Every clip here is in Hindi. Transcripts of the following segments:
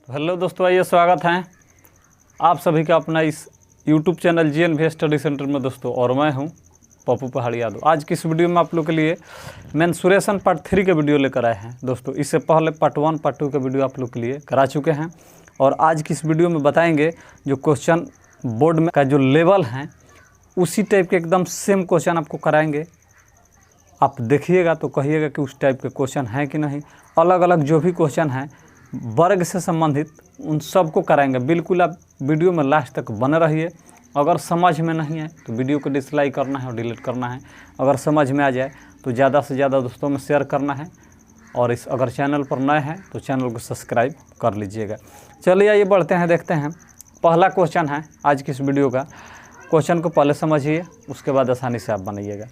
हेलो दोस्तों, आइए स्वागत है आप सभी का अपना इस YouTube channel GNV study centre में दोस्तों। और मैं हूं पप्पू पहाड़ी यादव। आज की इस वीडियो में आप लोग के लिए मेंसुरेशन पार्ट 3 के वीडियो लेकर आए हैं दोस्तों। इससे पहले पार्ट 1 पार्ट 2 के वीडियो आप लोग के लिए करा चुके हैं। और आज की इस वीडियो में बताएंगे जो क्वेश्चन बोर्ड में का जो लेवल हैं उसी टाइप के एकदम सेम क्वेश्चन आपको कराएंगे। आप देखिएगा तो कहिएगा कि उस टाइप के क्वेश्चन हैं कि नहीं। अलग अलग जो भी क्वेश्चन हैं वर्ग से संबंधित उन सबको कराएंगे। बिल्कुल आप वीडियो में लास्ट तक बने रहिए। अगर समझ में नहीं है तो वीडियो को डिसलाइक करना है और डिलीट करना है। अगर समझ में आ जाए तो ज़्यादा से ज़्यादा दोस्तों में शेयर करना है। और अगर चैनल पर नए हैं तो चैनल को सब्सक्राइब कर लीजिएगा। चलिए आइए बढ़ते हैं, देखते हैं। पहला क्वेश्चन है आज की इस वीडियो का। क्वेश्चन को पहले समझिए, उसके बाद आसानी से आप बनाइएगा।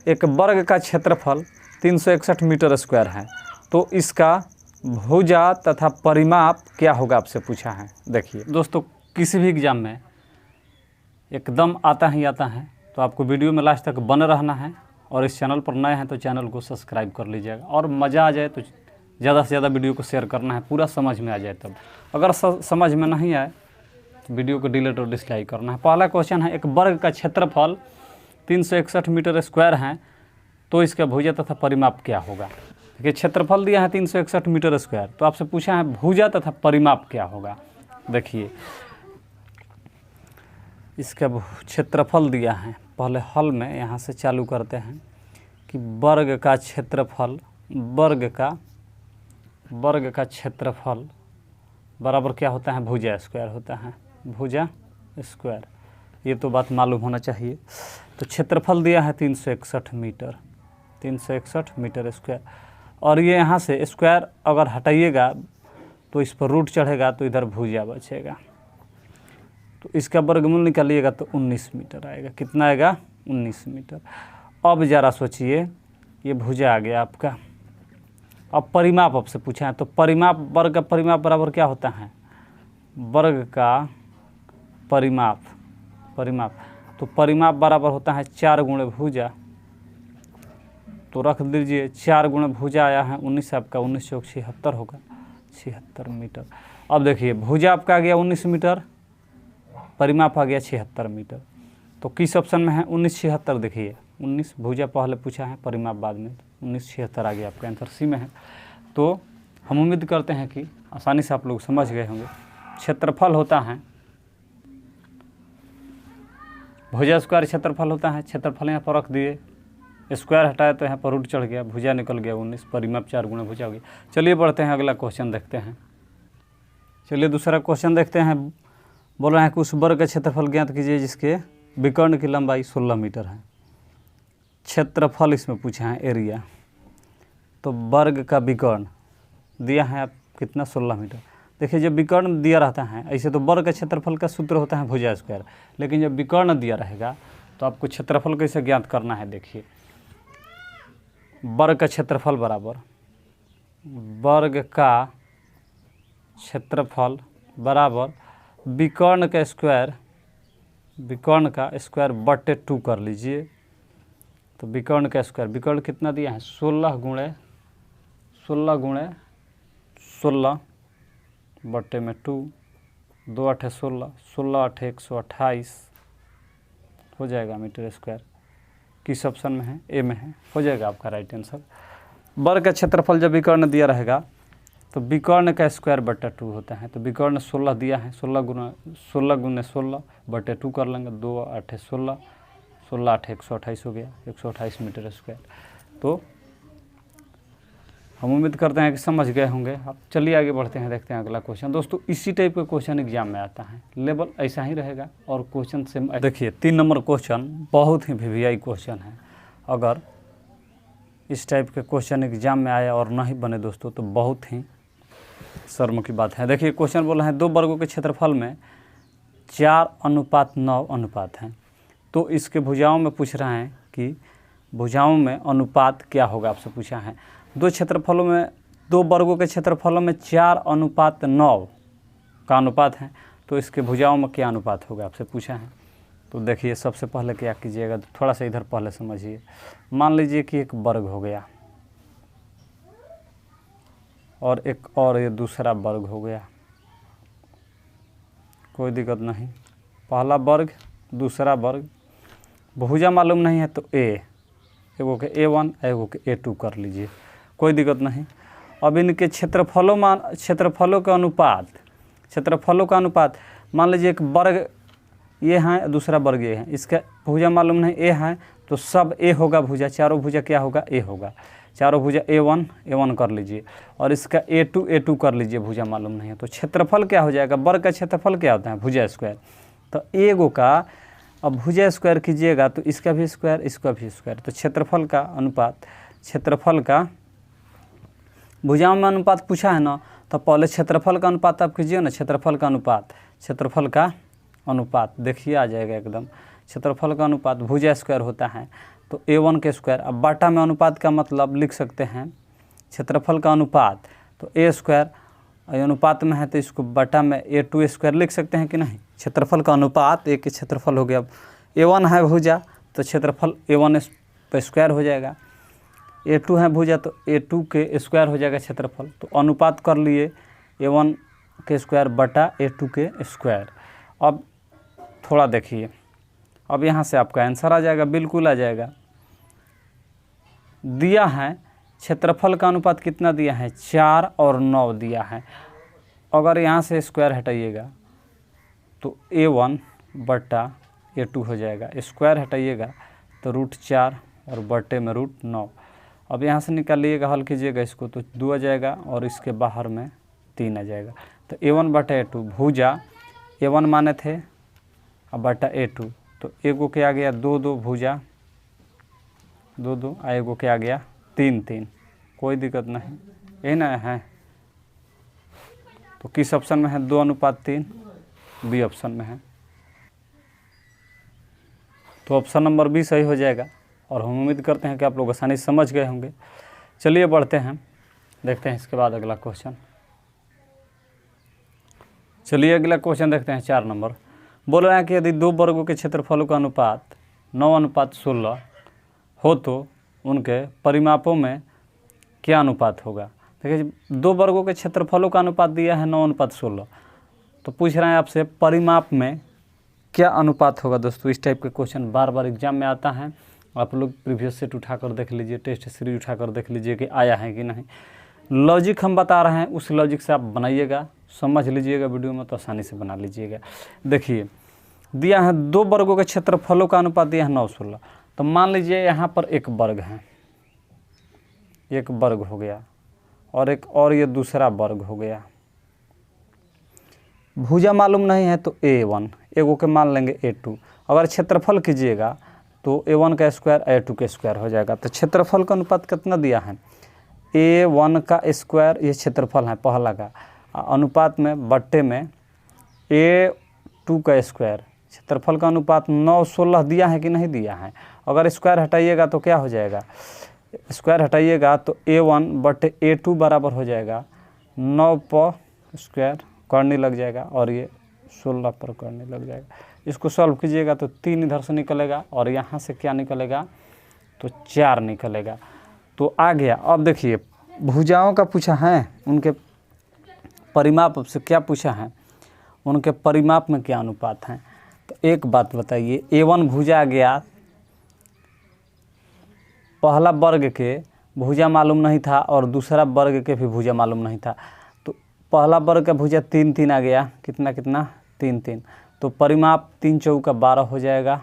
एक वर्ग का क्षेत्रफल 361 मीटर स्क्वायर है, तो इसका भुजा तथा परिमाप क्या होगा आपसे पूछा है। देखिए दोस्तों, किसी भी एग्ज़ाम में एकदम आता ही आता है, तो आपको वीडियो में लास्ट तक बने रहना है। और इस चैनल पर नए हैं तो चैनल को सब्सक्राइब कर लीजिएगा। और मज़ा आ जाए तो ज़्यादा से ज़्यादा वीडियो को शेयर करना है, पूरा समझ में आ जाए तब। अगर समझ में नहीं आए तो वीडियो को डिलीट और डिसलाइक करना है। पहला क्वेश्चन है, एक वर्ग का क्षेत्रफल 361 मीटर स्क्वायर है, तो इसका भुजा तथा परिमाप क्या होगा। देखिए क्षेत्रफल दिया है 361 मीटर स्क्वायर, तो आपसे पूछा है भुजा तथा परिमाप क्या होगा। देखिए इसका क्षेत्रफल दिया है। पहले हल में यहाँ से चालू करते हैं कि वर्ग का क्षेत्रफल, वर्ग का क्षेत्रफल बराबर क्या होता है, भुजा स्क्वायर होता है। भुजा स्क्वायर, ये तो बात मालूम होना चाहिए। तो क्षेत्रफल दिया है 361 मीटर, 361 मीटर स्क्वायर। और ये यहाँ से स्क्वायर अगर हटाइएगा तो इस पर रूट चढ़ेगा तो इधर भुजा बचेगा। तो इसका वर्गमूल निकालिएगा तो 19 मीटर आएगा। कितना आएगा, 19 मीटर। अब ज़रा सोचिए, ये भुजा आ गया आपका। अब परिमाप आपसे पूछा है, तो परिमाप, वर्ग का परिमाप बराबर क्या होता है, वर्ग का परिमाप, तो परिमाप बराबर होता है 4 गुणे भुजा। तो रख दीजिए 4 गुणे भुजा आया है 19, आपका 19 चौक 76 होगा, 76 मीटर। अब देखिए भुजा आपका आ गया 19 मीटर, परिमाप आ गया 76 मीटर। तो किस ऑप्शन में है, 1976। देखिए 19 भुजा पहले पूछा है, परिमाप बाद में, 1976 आ गया आपका आंसर सी में है। तो हम उम्मीद करते हैं कि आसानी से आप लोग समझ गए होंगे। क्षेत्रफल होता है, भुजा स्क्वायर क्षेत्रफल होता है। क्षेत्रफल यहाँ पर रख दिए, स्क्वायर हटाया तो यहाँ पर रूट चढ़ गया, भुजा निकल गया 19, परिमाप 4 गुना भुजा हो गया। चलिए बढ़ते हैं, अगला क्वेश्चन देखते हैं। चलिए दूसरा क्वेश्चन देखते हैं। बोल रहे हैं कि उस वर्ग का क्षेत्रफल ज्ञात कीजिए जिसके विकर्ण की लंबाई 16 मीटर है। क्षेत्रफल इसमें पूछा है, एरिया। तो वर्ग का विकर्ण दिया है आप कितना, 16 मीटर। देखिए जब विकर्ण दिया रहता है, ऐसे तो वर्ग का क्षेत्रफल का सूत्र होता है भुजा स्क्वायर, लेकिन जब विकर्ण दिया रहेगा तो आपको क्षेत्रफल कैसे ज्ञात करना है। देखिए वर्ग का क्षेत्रफल बराबर, वर्ग का क्षेत्रफल बराबर विकर्ण का स्क्वायर, विकर्ण का स्क्वायर बटे 2 कर लीजिए। तो विकर्ण का स्क्वायर, विकर्ण कितना दिया है, 16 गुणे 16 बटे में 2, 2 8 16, 16 8 128 हो जाएगा मीटर स्क्वायर। किस ऑप्शन में है, ए में है, हो जाएगा आपका राइट आंसर। वर्ग का क्षेत्रफल जब विकर्ण दिया रहेगा तो विकर्ण का स्क्वायर बटा 2 होता है। तो विकर्ण 16 दिया है, 16 गुने 16 बटे 2 कर लेंगे, 2 8 16, 16 8 128 हो गया, 128 मीटर स्क्वायर। तो हम उम्मीद करते हैं कि समझ गए होंगे आप। चलिए आगे बढ़ते हैं, देखते हैं अगला क्वेश्चन। दोस्तों इसी टाइप का क्वेश्चन एग्जाम में आता है, लेवल ऐसा ही रहेगा और क्वेश्चन सेम। देखिए 3 नंबर क्वेश्चन बहुत ही वीवीआई क्वेश्चन है। अगर इस टाइप के क्वेश्चन एग्जाम में आया और नहीं बने दोस्तों तो बहुत ही शर्म की बात है। देखिए क्वेश्चन बोला है 2 वर्गों के क्षेत्रफल में 4:9 अनुपात हैं, तो इसके भुजाओं में पूछ रहे हैं कि भुजाओं में अनुपात क्या होगा, आपसे पूछा है। 2 वर्गों के क्षेत्रफलों में 4:9 का अनुपात है, तो इसके भुजाओं में क्या अनुपात होगा, आपसे पूछा है। तो देखिए सबसे पहले क्या कीजिएगा, थोड़ा सा इधर पहले समझिए। मान लीजिए कि एक वर्ग हो गया, और एक और ये दूसरा वर्ग हो गया, कोई दिक्कत नहीं। पहला वर्ग दूसरा वर्ग, भुजा मालूम नहीं है तो एगो के A1 एगो के A2 कर लीजिए, कोई दिक्कत नहीं। अब इनके क्षेत्रफलों का अनुपात मान लीजिए एक वर्ग ये हैं, दूसरा वर्ग ये है, इसका भुजा मालूम नहीं A है तो सब A होगा भुजा, चारों भुजा क्या होगा A होगा, चारों भुजा A1 कर लीजिए और इसका A2 कर लीजिए, भुजा मालूम नहीं है तो क्षेत्रफल क्या हो जाएगा, वर्ग का क्षेत्रफल क्या होता है भुजा स्क्वायर। तो एगो का अब भुजा स्क्वायर कीजिएगा तो इसका भी स्क्वायर इसका भी स्क्वायर, तो क्षेत्रफल का अनुपात, क्षेत्रफल का भुजाओं में अनुपात पूछा है ना, तो पहले क्षेत्रफल का अनुपात आप कीजिए ना, क्षेत्रफल का अनुपात देखिए आ जाएगा एकदम। क्षेत्रफल का अनुपात भुजा स्क्वायर होता है तो A1 के स्क्वायर, अब बाटा में अनुपात का मतलब लिख सकते हैं क्षेत्रफल का अनुपात, तो A स्क्वायर अनुपात में है तो इसको बटा में A2 स्क्वायर लिख सकते हैं कि नहीं। क्षेत्रफल का अनुपात एक क्षेत्रफल हो गया, अब A1 है भुजा तो क्षेत्रफल A1 पे स्क्वायर हो जाएगा, A2 है भुजा तो A2 के स्क्वायर हो जाएगा क्षेत्रफल, तो अनुपात कर लिए A1 के स्क्वायर बटा A2 के स्क्वायर। अब थोड़ा देखिए, अब यहाँ से आपका आंसर आ जाएगा, बिल्कुल आ जाएगा। दिया है क्षेत्रफल का अनुपात कितना दिया है 4 और 9 दिया है, अगर यहाँ से स्क्वायर हटाइएगा तो A1 बटा A2 हो जाएगा, स्क्वायर हटाइएगा तो √4 और बटे में √9। अब यहाँ से निकालिएगा, हल कीजिएगा इसको तो 2 आ जाएगा और इसके बाहर में 3 आ जाएगा, तो A1 बटा A2 भुजा A1 माने थे अब बटा A2, तो एगो के आ गया 2 भुजा 2 एगो के आ गया 3, कोई दिक्कत नहीं, यही ना है। तो किस ऑप्शन में है 2:3, बी ऑप्शन में है, तो ऑप्शन नंबर बी सही हो जाएगा। और हम उम्मीद करते हैं कि आप लोग आसानी से समझ गए होंगे। चलिए बढ़ते हैं, देखते हैं इसके बाद अगला क्वेश्चन। चलिए अगला क्वेश्चन देखते हैं 4 नंबर। बोल रहा है कि यदि 2 वर्गों के क्षेत्रफलों का अनुपात 9:16 हो तो उनके परिमापों में क्या अनुपात होगा। देखिए 2 वर्गों के क्षेत्रफलों का अनुपात दिया है 9:16, तो पूछ रहे हैं आपसे परिमाप में क्या अनुपात होगा। दोस्तों इस टाइप के क्वेश्चन बार बार एग्जाम में आता है, आप लोग प्रीवियस सेट उठाकर देख लीजिए, टेस्ट सीरीज उठाकर देख लीजिए कि आया है कि नहीं। लॉजिक हम बता रहे हैं, उस लॉजिक से आप बनाइएगा, समझ लीजिएगा वीडियो में तो आसानी से बना लीजिएगा। देखिए दिया है 2 वर्गों के क्षेत्रफलों का अनुपात दिया है 9:16, तो मान लीजिए यहाँ पर एक वर्ग है, एक वर्ग हो गया और एक और ये दूसरा वर्ग हो गया। भुजा मालूम नहीं है तो A1 एगो के मान लेंगे A2, अगर क्षेत्रफल कीजिएगा तो A1 का स्क्वायर A2 का स्क्वायर हो जाएगा। तो क्षेत्रफल का अनुपात कितना दिया है A1 का स्क्वायर, ये क्षेत्रफल है पहला का, अनुपात में बट्टे में A2 का स्क्वायर। क्षेत्रफल का अनुपात 9:16 दिया है कि नहीं दिया है, अगर स्क्वायर हटाइएगा तो क्या हो जाएगा, स्क्वायर हटाइएगा तो A1 बटे A2 बराबर हो जाएगा 9 पर स्क्वायर करने लग जाएगा और ये 16 पर करने लग जाएगा। इसको सॉल्व कीजिएगा तो 3 इधर से निकलेगा और यहाँ से क्या निकलेगा तो 4 निकलेगा, तो आ गया। अब देखिए भुजाओं का पूछा है, उनके परिमाप से क्या पूछा है, उनके परिमाप में क्या अनुपात हैं। तो एक बात बताइए, A1 भुजा आ गया, पहला वर्ग के भुजा मालूम नहीं था और दूसरा वर्ग के भी भुजा मालूम नहीं था, तो पहला वर्ग का भुजा 3 आ गया, कितना 3, तो परिमाप 3 चौका 12 हो जाएगा।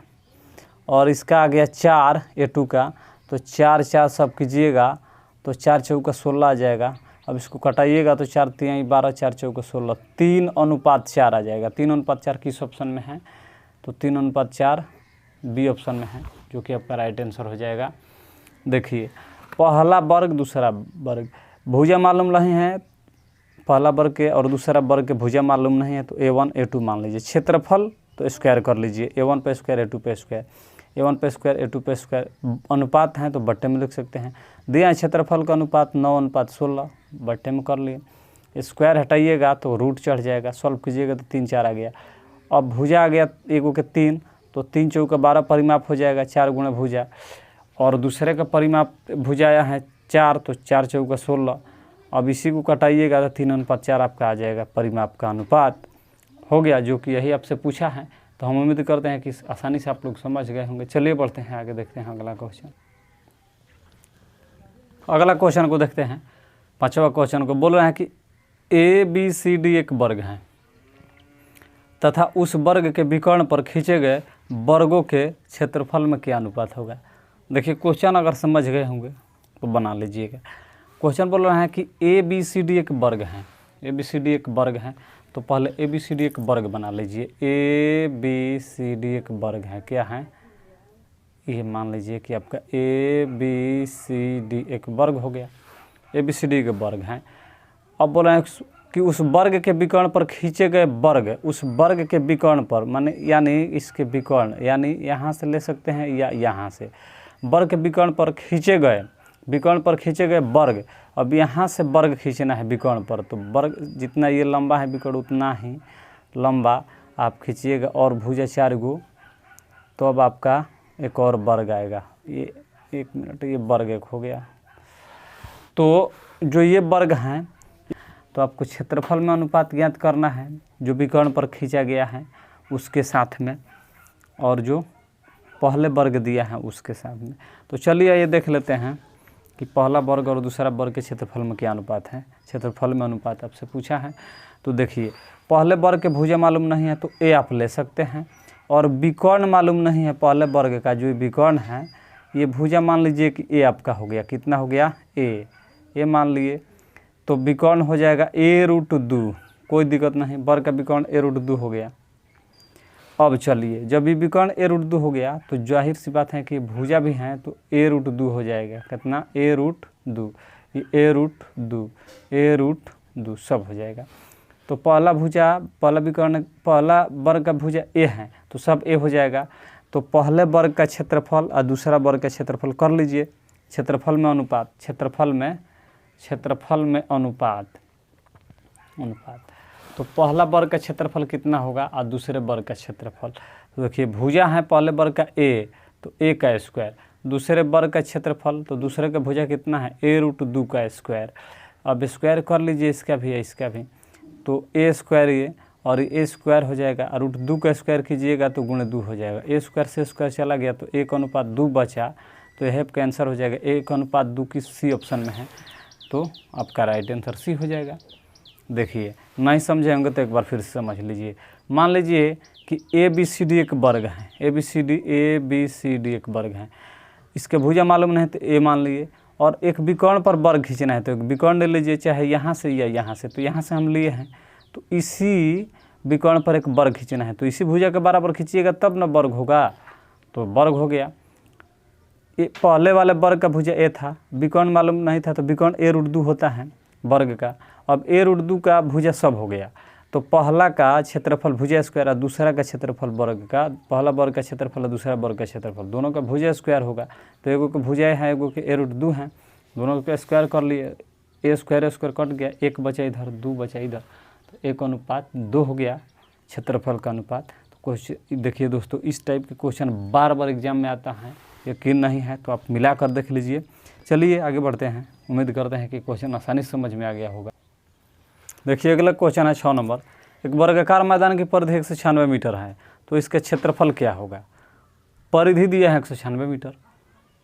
और इसका आ गया 4 A2 का, तो 4 सब कीजिएगा तो 4 चौका 16 आ जाएगा। अब इसको कटाइएगा तो 4 3 12, 4 चौका 16, 3:4 आ जाएगा। 3:4 किस ऑप्शन में है, तो 3:4 बी ऑप्शन में है, जो कि आपका राइट आंसर हो जाएगा। देखिए पहला वर्ग दूसरा वर्ग भुजा मालूम नहीं है, पहला वर्ग के और दूसरा वर्ग के भुजा मालूम नहीं है, तो A1 A2 मान लीजिए। क्षेत्रफल तो स्क्वायर कर लीजिए, A1 पे स्क्वायर A2 पे स्क्वायर, A1 पे स्क्वायर A2 पे स्क्वायर, अनुपात हैं तो बट्टे में लिख सकते हैं। दिया क्षेत्रफल का अनुपात 9:16, बट्टे में कर लिए, स्क्वायर हटाइएगा तो रूट चढ़ जाएगा, सॉल्व कीजिएगा तो 3 4 आ गया। अब भुजा आ गया एगो के 3, तो 3 चौका 12 परिमाप हो जाएगा, 4 गुणा भुजा, और दूसरे का परिमाप भुजा आया है 4, तो 4 चौका 16, अब इसी को कटाइएगा तो 3:4 आपका आ जाएगा परिमाप का अनुपात हो गया, जो कि यही आपसे पूछा है। तो हम उम्मीद करते हैं कि आसानी से आप लोग समझ गए होंगे। चलिए बढ़ते हैं आगे, देखते हैं अगला क्वेश्चन। अगला क्वेश्चन को देखते हैं, 5वां क्वेश्चन को बोल रहे हैं कि ABCD एक वर्ग है तथा उस वर्ग के विकर्ण पर खींचे गए वर्गों के क्षेत्रफल में क्या अनुपात होगा। देखिए क्वेश्चन अगर समझ गए होंगे तो बना लीजिएगा। क्वेश्चन बोल रहा है कि ABCD एक वर्ग है, ABCD एक वर्ग है, तो पहले ABCD एक वर्ग बना लीजिए। ABCD एक वर्ग है, क्या है ये मान लीजिए कि आपका ABCD एक वर्ग हो गया, ABCD एक वर्ग है। अब बोल रहे हैं कि उस वर्ग के विकर्ण पर खींचे गए वर्ग, उस वर्ग के विकर्ण पर माने यानी इसके विकर्ण, यानी यहाँ से ले सकते हैं या यहाँ से, वर्ग के विकर्ण पर खींचे गए, विकर्ण पर खींचे गए वर्ग। अब यहाँ से वर्ग खींचना है विकर्ण पर, तो वर्ग जितना ये लंबा है विकर्ण उतना ही लंबा आप खींचिएगा और भुजा 4 गो, तो अब आपका एक और वर्ग आएगा। ये 1 मिनट, ये वर्ग एक हो गया। तो जो ये वर्ग हैं तो आपको क्षेत्रफल में अनुपात ज्ञात करना है जो विकर्ण पर खींचा गया है उसके साथ में, और जो पहले वर्ग दिया है उसके साथ में। तो चलिए ये देख लेते हैं कि पहला वर्ग और दूसरा वर्ग के क्षेत्रफल में क्या अनुपात है। क्षेत्रफल में अनुपात आपसे पूछा है, तो देखिए पहले वर्ग के भुजा मालूम नहीं है तो ए आप ले सकते हैं, और विकर्ण मालूम नहीं है पहले वर्ग का, जो विकर्ण है ये भुजा मान लीजिए कि ए आपका हो गया, कितना हो गया ए मान लिए, तो विकर्ण हो जाएगा a√2, कोई दिक्कत नहीं, वर्ग का विकर्ण a√2 हो गया। अब चलिए जब ये विकर्ण a√2 हो गया तो जाहिर सी बात है कि भुजा भी हैं तो a√2 हो जाएगा, कितना a√2, ये a√2 सब हो जाएगा। तो पहला भुजा, पहला विकर्ण, पहला वर्ग का भुजा a है तो सब a हो जाएगा। तो पहले वर्ग का क्षेत्रफल और दूसरा वर्ग का क्षेत्रफल कर लीजिए। क्षेत्रफल में अनुपात, क्षेत्रफल में अनुपात, तो पहला वर्ग का क्षेत्रफल कितना होगा और दूसरे वर्ग का क्षेत्रफल। तो देखिए भुजा है पहले वर्ग का a, तो a का स्क्वायर, दूसरे वर्ग का क्षेत्रफल तो दूसरे का भुजा कितना है a√2 का स्क्वायर। अब स्क्वायर कर लीजिए इसका भी है इसका भी, तो a स्क्वायर ये और a स्क्वायर हो जाएगा, और √2 का स्क्वायर कीजिएगा तो गुणे 2 हो जाएगा। a स्क्वायर से स्क्वायर चला गया तो 1:2 बचा, तो यह आपका आंसर हो जाएगा 1:2 की सी ऑप्शन में है, तो आपका राइट आंसर सी हो जाएगा। देखिए नहीं समझे होंगे तो एक बार फिर से समझ लीजिए। मान लीजिए कि ABCD एक वर्ग है, ABCD एक वर्ग है, इसके भुजा मालूम नहीं तो a मान लिए, और एक विकर्ण पर वर्ग खींचना है तो एक विकर्ण ले लीजिए, चाहे यहाँ से या यहाँ से, तो यहाँ से हम लिए हैं तो इसी विकर्ण पर एक वर्ग खींचना है, तो इसी भुजा के बराबर खींचिएगा तब ना वर्ग होगा, तो वर्ग हो गया। पहले वाले वर्ग का भुजा a था, विकर्ण मालूम नहीं था तो विकर्ण a√2 होता है वर्ग का। अब a√2 का भुजा सब हो गया, तो पहला का क्षेत्रफल भुजा स्क्वायर और दूसरा का क्षेत्रफल वर्ग का, पहला वर्ग का क्षेत्रफल और दूसरा वर्ग का क्षेत्रफल दोनों का भुजा स्क्वायर होगा। तो एगो के भुजा है एगो के a√2 है, दोनों का स्क्वायर कर लिए, a स्क्वायर कट गया, 1 बचा इधर 2 बचा इधर, तो 1:2 हो गया क्षेत्रफल का अनुपात। तो क्वेश्चन देखिए दोस्तों, इस टाइप के क्वेश्चन बार बार एग्जाम में आता है, यकीन नहीं है तो आप मिला कर देख लीजिए। चलिए आगे बढ़ते हैं, उम्मीद करते हैं कि क्वेश्चन आसानी से समझ में आ गया होगा। देखिए अगला क्वेश्चन है 6 नंबर। एक वर्गाकार मैदान की परिधि 196 मीटर है, तो इसका क्षेत्रफल क्या होगा। परिधि दिया है 196 मीटर,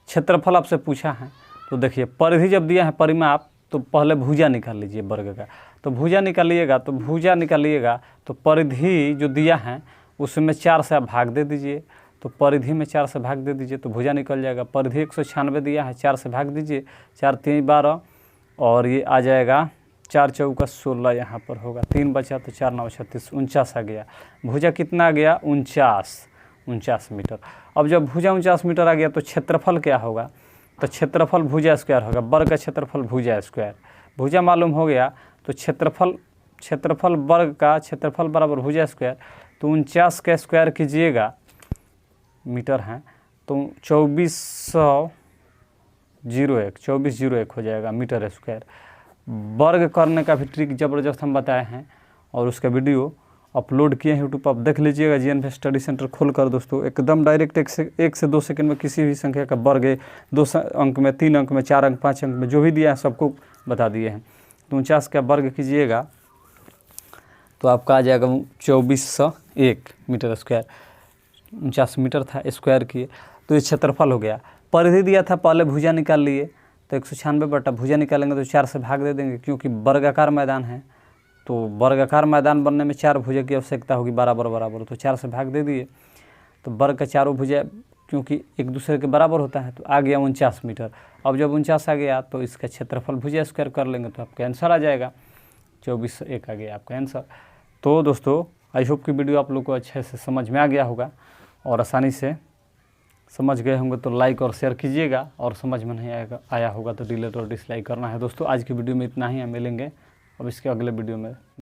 क्षेत्रफल आपसे पूछा है। तो देखिए परिधि जब दिया है परिमाप, तो पहले भुजा निकाल लीजिए वर्ग का, तो भुजा निकालिएगा तो परिधि जो दिया है उसमें 4 से आप भाग दे दीजिए, तो परिधि में 4 से भाग दे दीजिए तो भुजा निकल जाएगा। परिधि 196 दिया है, 4 से भाग दीजिए, 4 3 12, और ये आ जाएगा 4 चौका 16, यहाँ पर होगा 3 बचा तो 4 9 36, 49 आ गया। भुजा कितना आ गया 49 मीटर। अब जब भुजा 49 मीटर आ गया तो क्षेत्रफल क्या होगा, तो क्षेत्रफल भुजा स्क्वायर होगा, वर्ग का क्षेत्रफल भुजा स्क्वायर, भुजा मालूम हो गया तो क्षेत्रफल वर्ग का क्षेत्रफल बराबर भुजा स्क्वायर, तो 49 का स्क्वायर कीजिएगा, मीटर हैं तो 2401 हो जाएगा मीटर स्क्वायर। वर्ग करने का भी ट्रिक ज़बरदस्त हम बताए हैं और उसका वीडियो अपलोड किए हैं यूट्यूब पर, आप देख लीजिएगा GNV स्टडी सेंटर खोल कर दोस्तों, एकदम डायरेक्ट 1 से 2 सेकंड में किसी भी संख्या का वर्ग 2 अंक में, 3 अंक में, 4 अंक, 5 अंक में जो भी दिया है सबको बता दिए हैं। तो 49 का वर्ग कीजिएगा तो आपका आ जाएगा 2401 मीटर स्क्वायर। 49 मीटर था, स्क्वायर किए तो ये क्षेत्रफल हो गया। परिधि दिया था, पहले भुजा निकाल लिए तो 196 बटा भुजा निकालेंगे तो 4 से भाग दे देंगे, क्योंकि वर्गाकार मैदान है तो वर्गाकार मैदान बनने में 4 भुजा की आवश्यकता होगी बराबर बराबर, तो 4 से भाग दे दिए तो वर्ग का चारों भुजा क्योंकि एक दूसरे के बराबर होता है तो आ गया 49 मीटर। अब जब 49 आ गया तो इसका क्षेत्रफल भुजा स्क्वायर कर लेंगे तो आपका आंसर आ जाएगा 2401 आ गया आपका आंसर। तो दोस्तों आई होप कि वीडियो आप लोग को अच्छे से समझ में आ गया होगा और आसानी से समझ गए होंगे तो लाइक और शेयर कीजिएगा, और समझ में नहीं आया होगा तो डिलीट और डिसलाइक करना है। दोस्तों आज की वीडियो में इतना ही, हम मिलेंगे अब इसके अगले वीडियो में।